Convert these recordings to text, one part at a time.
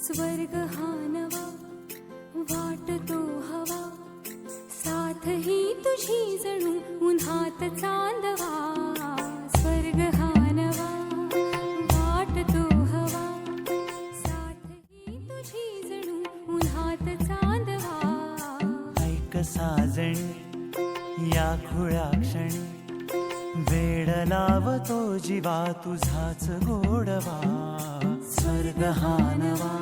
स्वर्ग हा नवा वाटतो हवा, साथ ही तुझी जणू उन्हात चांदवा. स्वर्ग हा नवा वाटतो हवा, साथ ही तुझी जणू उन्हात चांदवा. ऐक साजणी या खुळ्या क्षणी, वेड लावतो जीवा तुझाच गोडवा. स्वर्ग हा नवा.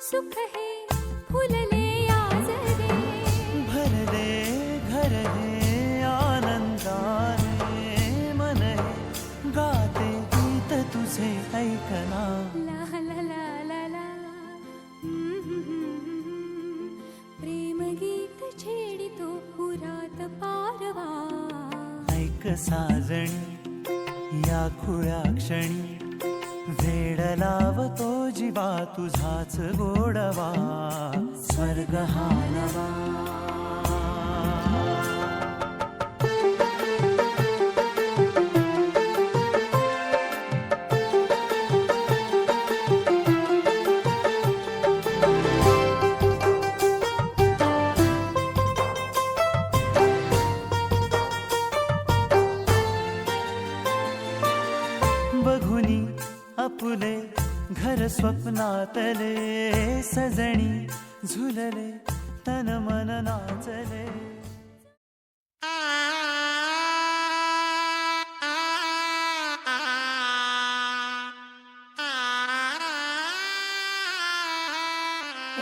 सुख है फुलले आजरे, भरले घर हे आनंदाने, मन हे गाते गीत तुझे ऐकना. ला ला ला ला ला. प्रेम गीत छेडितो पुरात पारवा. ऐक साजणी या खुळ्या क्षणी, वेड लावतो जीवा तुझाच गोडवा. स्वर्ग हा नवा. बघुनी आपुले घर स्वप्नातले, सजणी झुलले तन मन नाचले.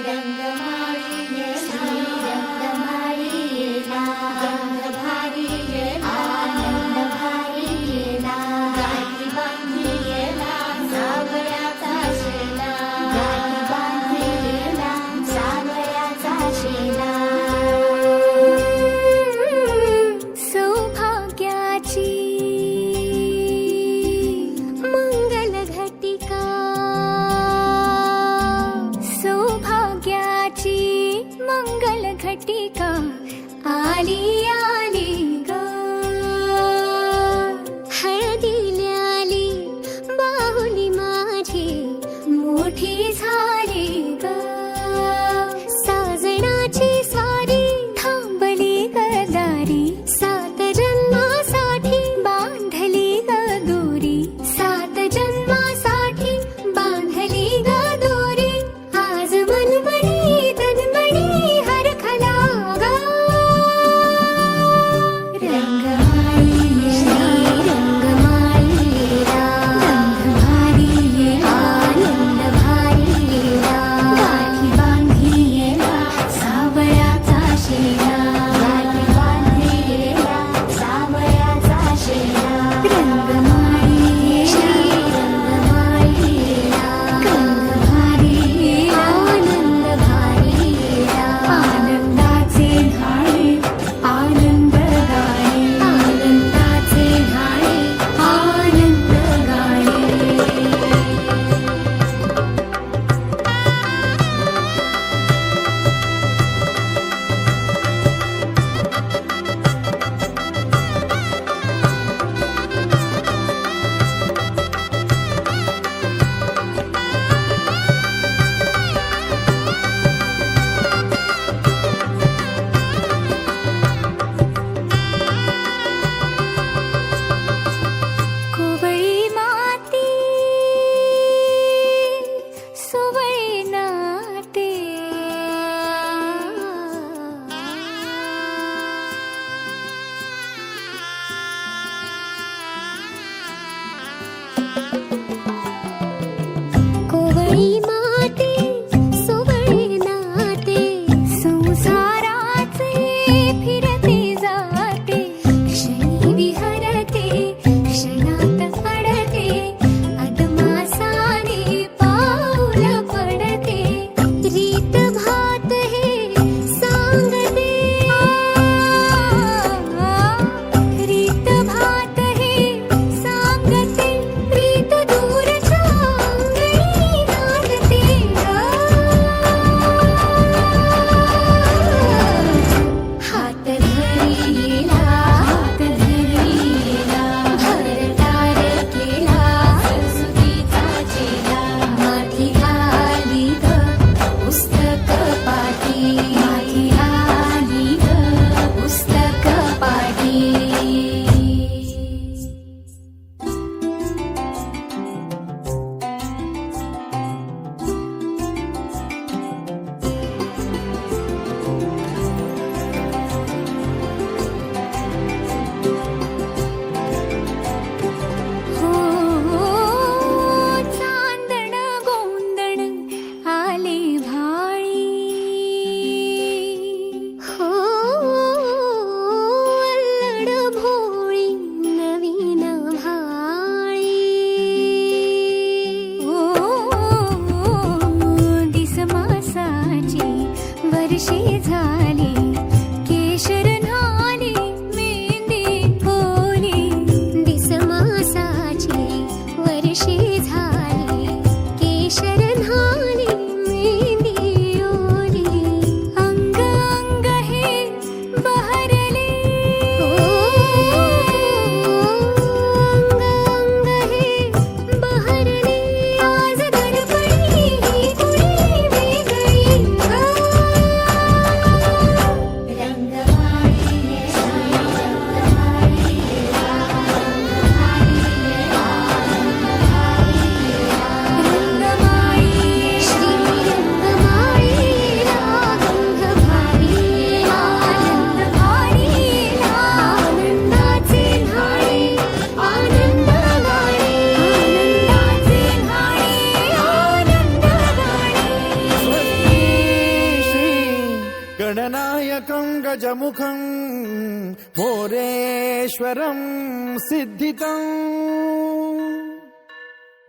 रंगमाळी रंगमाळी येला, रंगभारी येला, आनंद भारी येला. गाठी बांधी येला सावयाचा शेला, गाठी बांधी येला सावयाचा शेला. सौभाग्याची मंगल घटिका, सौभाग्याची मंगल घटिका आली आली ग. गजमुखं मोरेश्वरं सिद्धितं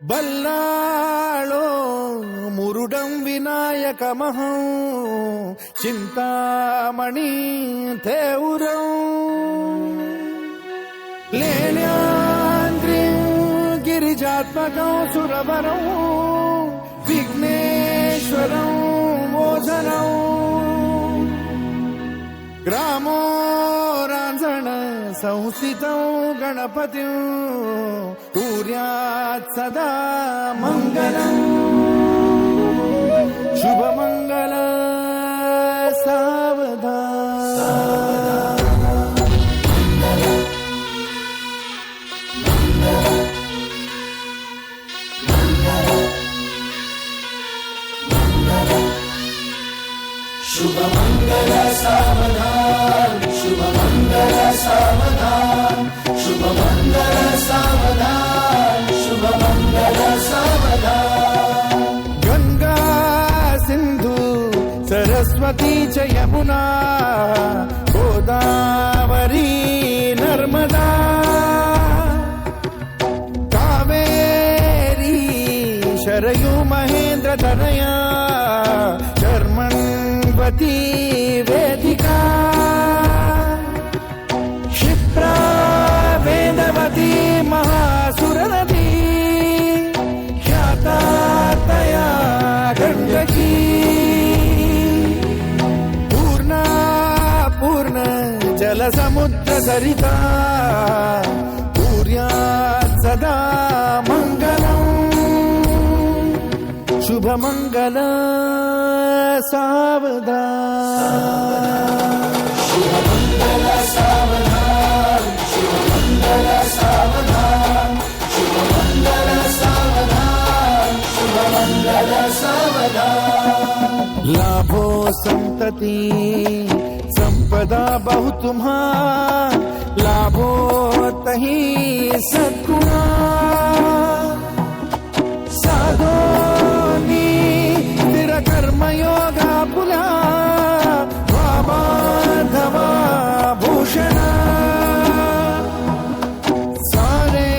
बल्लाळो मुरुडं विनायकमहं चिन्तामणि थेउरं लेण्याद्रिं गिरिजात्मकं सुरवरं विघ्नेश्वरं मोचनं ग्रामो रांझण संस्थितं गणपतिं कुर्यात् सदा मङ्गलम् शुभमङ्गल सावधान शुभमङ्गल सावधान शुभमङ्गल सावधान शुभमङ्गल सावधान शुभमङ्गल सावधान गंगा सिंधु सरस्वती च यमुना गोदावरी नर्मदा कावेरी शरयू महेन्द्र तनया कर्मण्वती वेदिका क्षिप्रा वेदवती महासुरनदी ख्याता तया गण्डकी पूर्णा पूर्ण जलसमुद्र सरिता कुर्यात् सदा मङ्गलम् शुभमङ्गल सावधान शुभमङ्गल सावधान शुभमङ्गल सावधान शुभमङ्गल सावधान शुभमङ्गल सावधान लाभो संतति संपदा बहु तुम्हा लाभो तही सद्गुणा साधोनी स्थिर कर्मयोगा पुला वामाधवा भूषणा सारे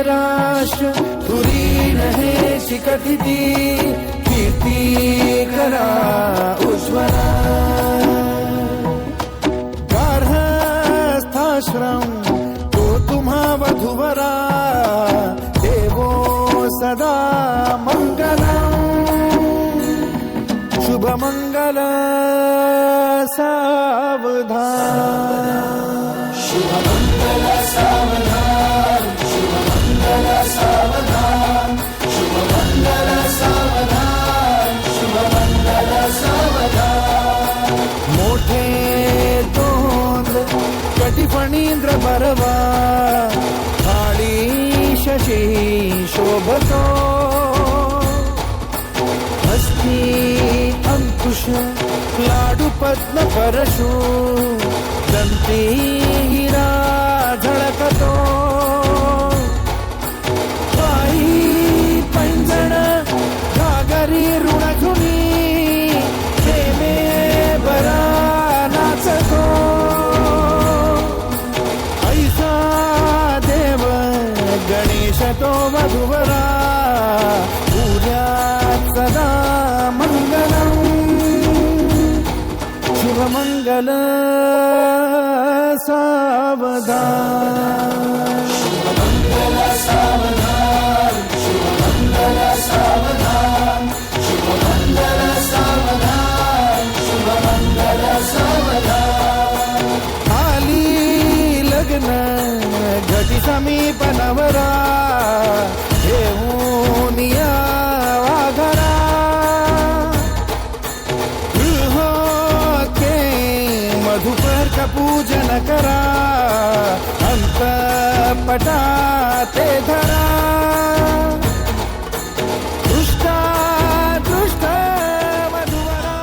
राष्ट्र तुरीन हे शिकटिती कीर्ती करा उज्ज्वला गार्हस्थाश्रम तो तुम्हा वधुवरा देवो सदा मङ्गलम् शुभमङ्गल सावधान शुभमङ्गल सावधान शुभमङ्गल सावधान शुभमङ्गल सावधान शुभमङ्गल सावधान मोठे तोंड कटिफणींद्र बरवा थाळी शशी शोभतो हस्ती अंकुश लाडू पद्म परशु दंती हिरा झळकतो पायी पैंजण घागरी ऋणधुनी प्रेमे बरा नाचतो ऐसा देव गणेश तो वधुवरा पूज्यात् सदा मङ्गलम् शुभमङ्गल सावधान शुभमङ्गल सावधान शुभमङ्गल सावधान शुभमङ्गल सावधान शुभमङ्गल सावधान आली लग्न घटी समीप नवरा घेऊन या वाघरा गृहोके मधुपर्क पूजन करा अंतपटा ते धरा दृष्टा दृष्ट मधुवरा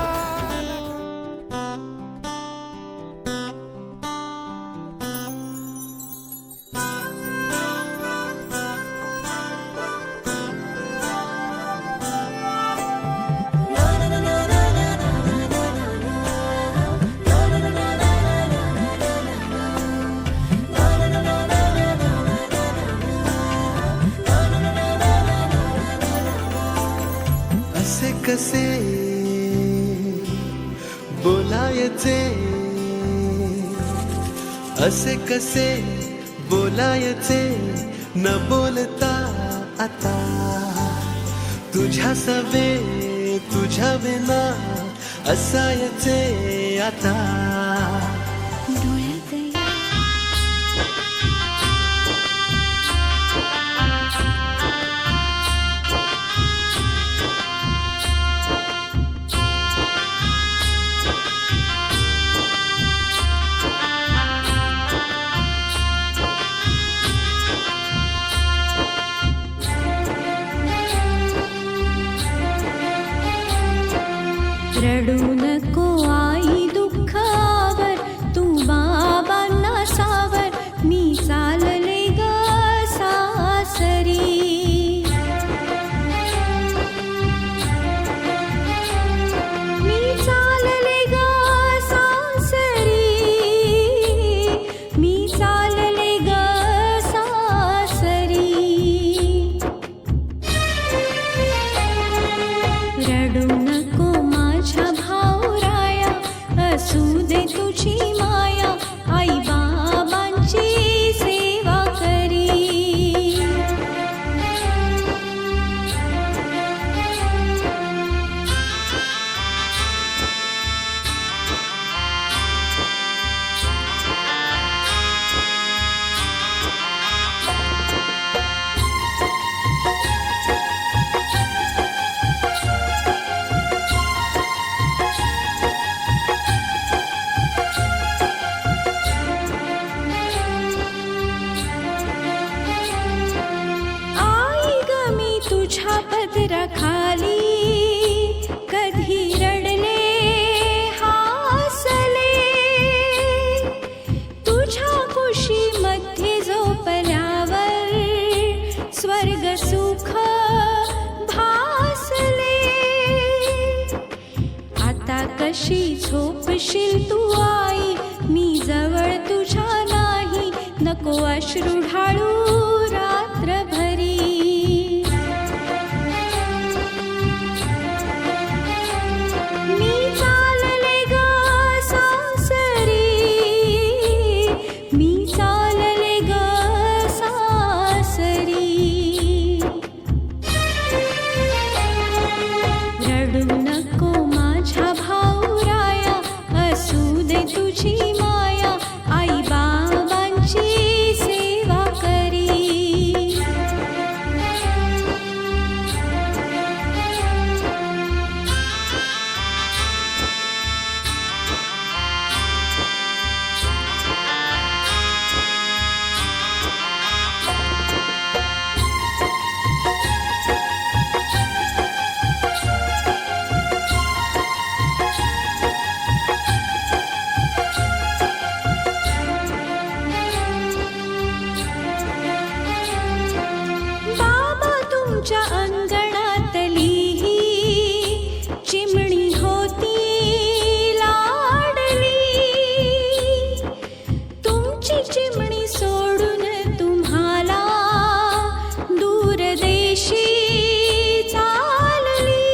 कसे बोलायचे, असे कसे बोलायचे न बोलता आता, तुझ्या सवे तुझ्या विना असायचे आता. डोळ्यात रडू नको आई दुःखावर, तू बाबांना सावर, मी चालले ग सासरी. मी चालले ग सासरी, मी चालले ग सासरी. रडू नको माझ्या भाऊराया, असू दे तुझी माया, आई बाबांची सेवा करी. तुझ्या पदराखाली कधी रडले हासले, तुझ्या कुशीमध्ये झोपल्यावर स्वर्ग सुख भासले. आता कशी झोपशील तू आई, मी जवळ तुझ्या नाही, नको अश्रू ढाळू रात्रभरी. तुझी माया आई बाबांची सेवा करी. तुमच्या अंगणातली ही चिमणी होती लाडली, तुमची चिमणी सोडून तुम्हाला दूरदेशी चालली.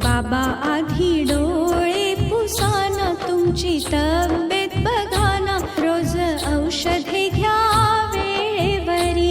बाबा आधी डोळे पुसाना, तुमची तब्येत बघाना, रोज औषधे घ्या वेळेवरी.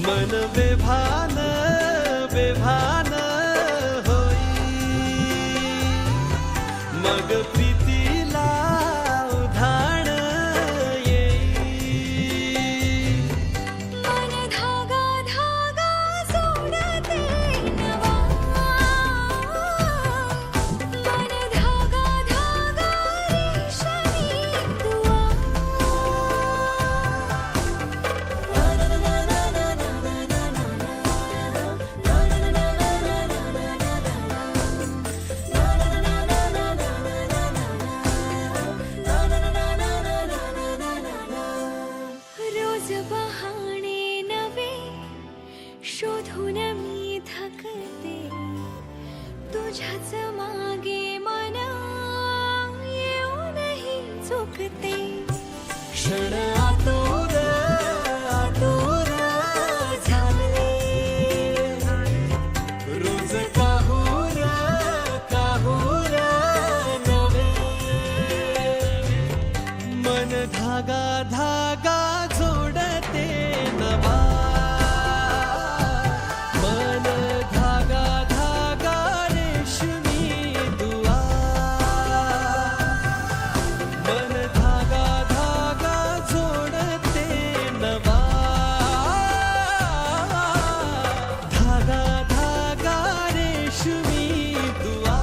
मन बेभान बेभान होई मग प्रीतीला उधाण येई मन धागा धागा सोडते नवा मन धागा धागा रेशमी दुआ रोज बहाणे नवे शोधून मी थकते तुझ्याच मागे मन येऊनही चुकते क्षण आतुर आतुर झाले रोज काहूर काहूर नवे मन धागा धागा जोडते नवा मन धागा धागा रेशमी दुआ मन धागा धागा जोडते नवा धागा धागा रेशमी दुआ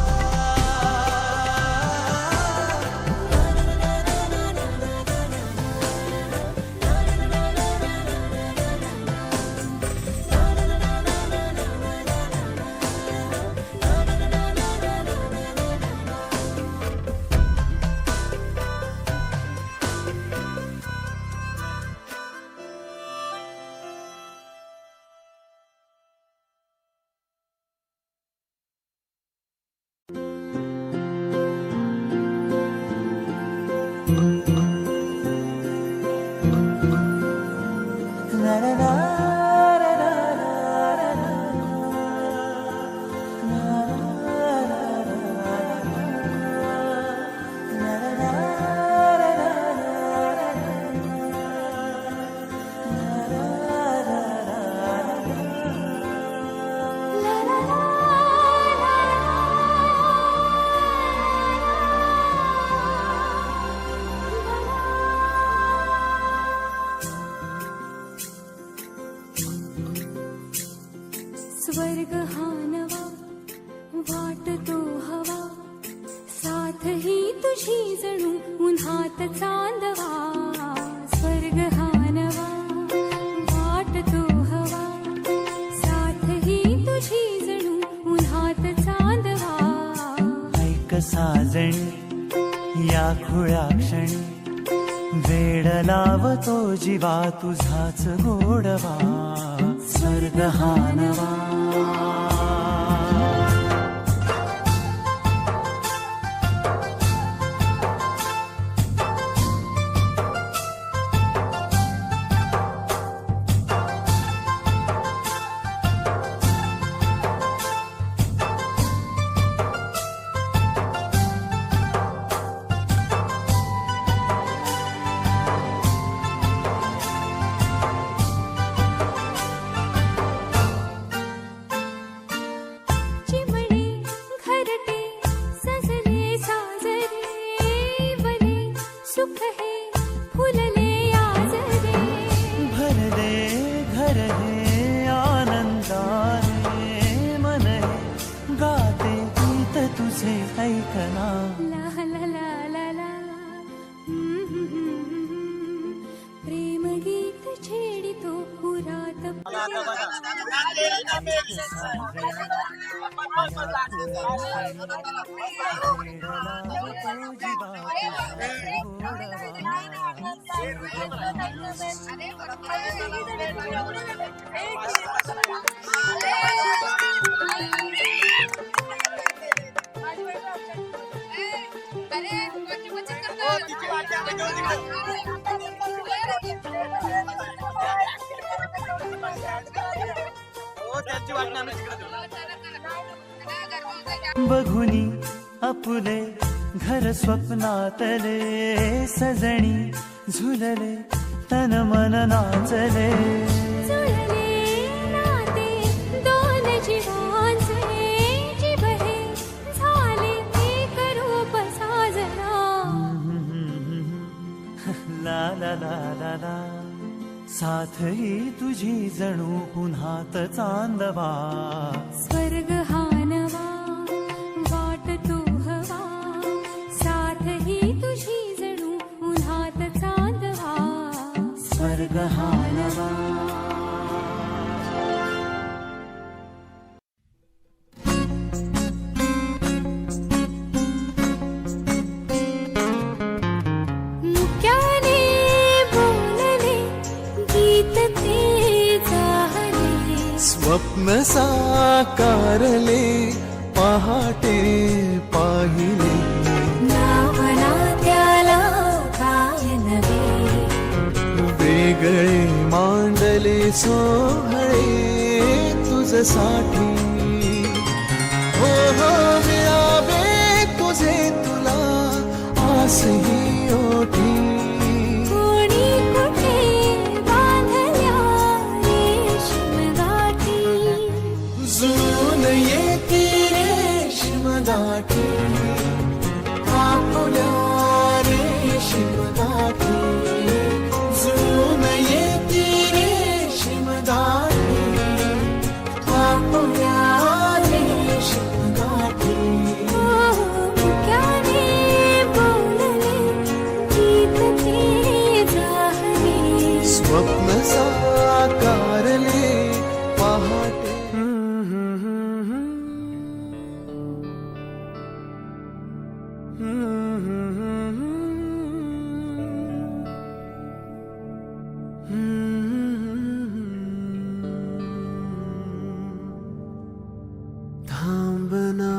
स्वर्ग हा नवा वाटतो हवा साथ ही तुझी जणू उन्हात चांदवा स्वर्ग हा नवा वाटतो हवा साथ ही तुझी जणू उन्हात चांदवा ऐक साजणी या खुळ्या क्षणी वेड लावतो जीवा तुझाच गोडवा स्वर्ग हा नवा चिमणे घरटे सजले साजरे वने सुख हे फुलले आजरे भरले घर हे आनंदाने मन हे गाते गीत तुझे ऐकना ला ला ला ला ला प्रेम गीत छेडितो पुरात बघुनी आपुले घर स्वप्नातले सजणी झुलले तन मन नाचले जुळले साथ ही तुझी जणू पुन्हात चांदवा. स्वर्ग हा नवा वाटतो हवा, साथ ही तुझी जणू उन्हात चांदवा. स्वर्ग हा नवा. मुक्याने बोलले गीत ते जाहले, स्वप्न साकारले पहाटे पाहिले. नावना त्याला काय नवे, वेगळे मांडले सोहळे तुझसाठी. हो हो मिळावे तुझे तुला आसही ओठी. कोणी कुठे बांधल्या रेशीम गाठी, जुळून येती रेशीम गाठी. आपुल्या रेशीम गाठी जुळून येती रेशीम गाठी. आपुल्या रेशीम गाठी. मुक्याने बोलले गीत ते जाहले, स्वप्न साकारले पहाटे. थांबना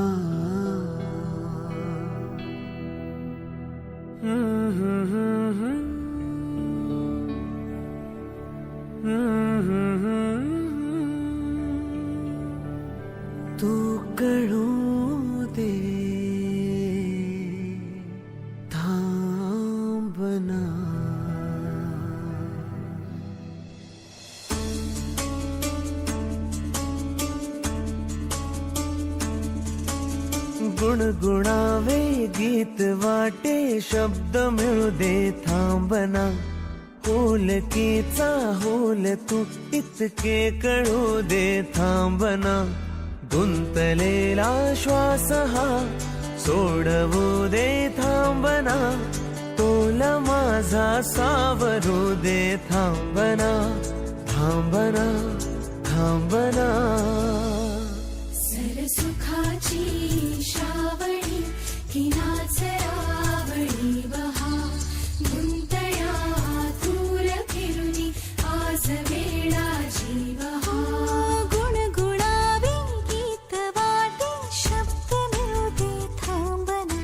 तू कळू दे थांबना. गुणगुणावे गीत वाटे शब्द मिळू दे थांबना. होलकीचा होल तू इतके कळू दे थांबना. गुंतलेला श्वास हा सोडवू दे थांबना. तोल माझा सावरू दे थांबना. थांबना थांबना. सरसुखाची श्रावणी ही नाचरावळी बहा, गुंतया दूर फिरुनी आज वेळा जीवहा. गुणगुणावे गीत वाटे शब्द मिळू दे थांबना.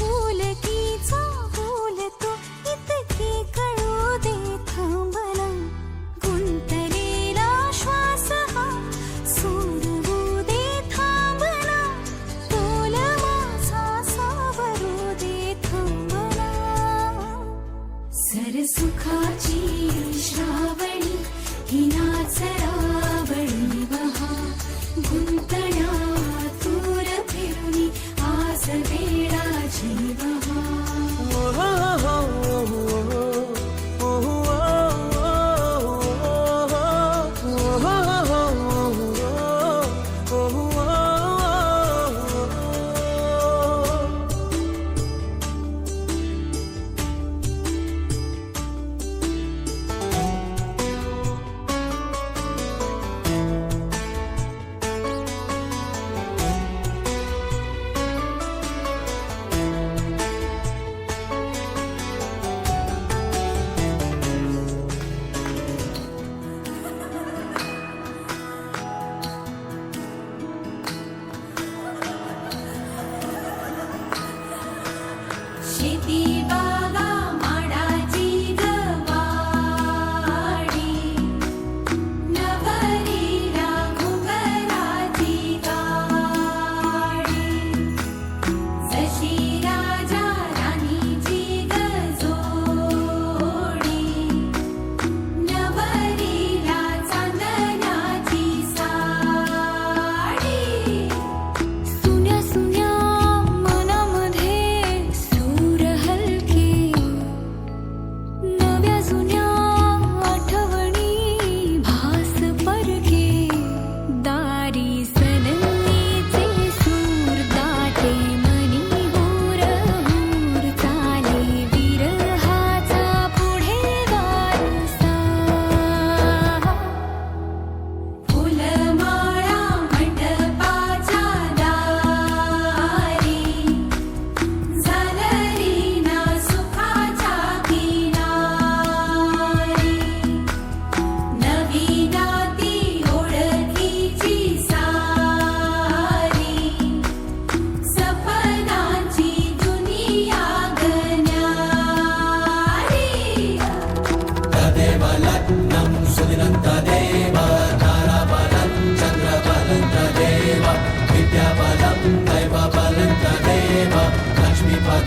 होलकीचा होल तो इतके कळू दे थांबना. गुंतलेला श्वास हा सोडवू दे थांबना. तोल माझा सावरू दे थांबना. सरसुखाची श्रावणी ही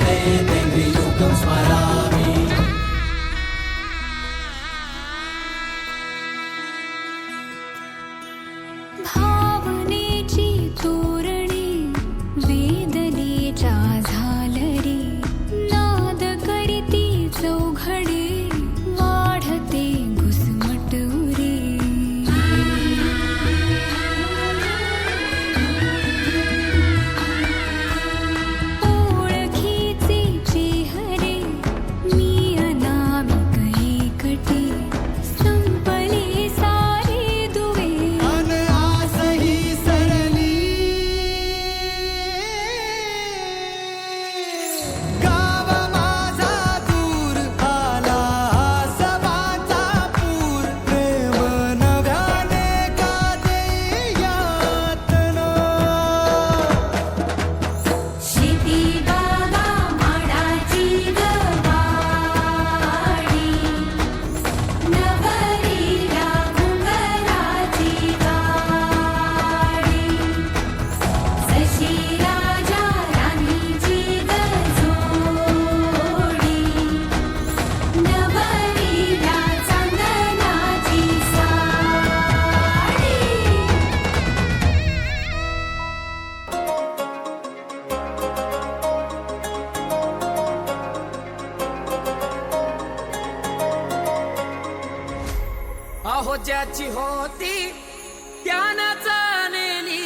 ते तेंद्रियुगं स्मरामि भावनेची तोरणी वेदनेच्या झालरी नाद करीती चौघडे वाढते घुसमटुरी ओळखीचे चेहरे मी अनामिक एकटी संपले सारे दुवे अन आसही सरली गाव माझा दूर आला सवाचा पूर प्रेम नव्याने का देई यातना शेती बागा माडाची गवाडी नवरीला घुंगराची गाडी सशी राजा राणीची गजोडी नवरीला चांदणाची साडी अहो ज्याची होती त्यानं जाणली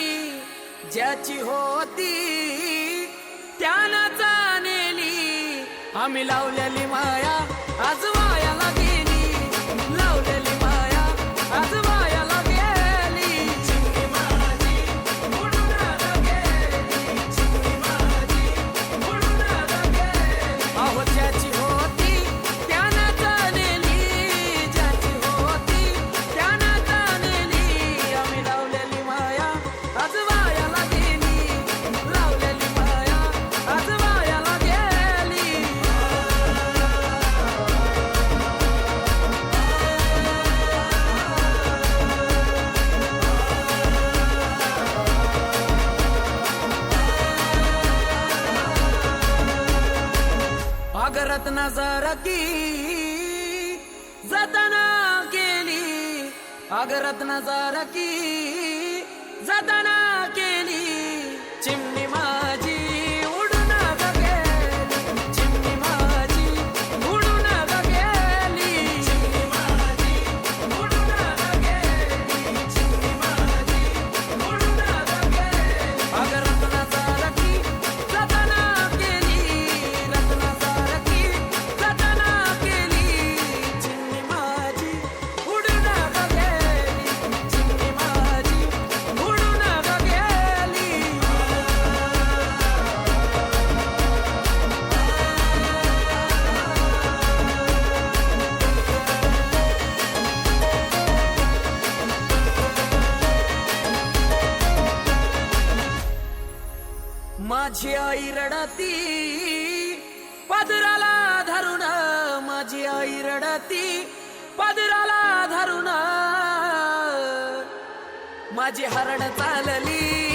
ज्याची होती त्यानं जाणली आम्ही लावलेली माया आज वायाला गेली लावलेली माया आज वायाला गेली चिमणी माझी उडून गेली चिमणी माझी उडून गेली अहो ज्याची होती त्यानं जाणली ज्याची होती त्यानं जाणली आम्ही लावलेली माया आज वायाला गेली लावलेली माया आज वायाला गेली अगरत नजर की जतना केली अगरत नजर की जतना केली चिमणी माझी उडून गेली चिमणी माझी उडून गेली चिमणी माझी उडून गेली चिमणी माझी उडून गेली अगरत नजर की जतना केली रत्न सारखी जतना केली चिमणी माझी उडून गेली चिमणी माझी उडून गेली माझी आई रडती पदराला धरून माझी आई रडती पदराला धरून माझी हरण चालली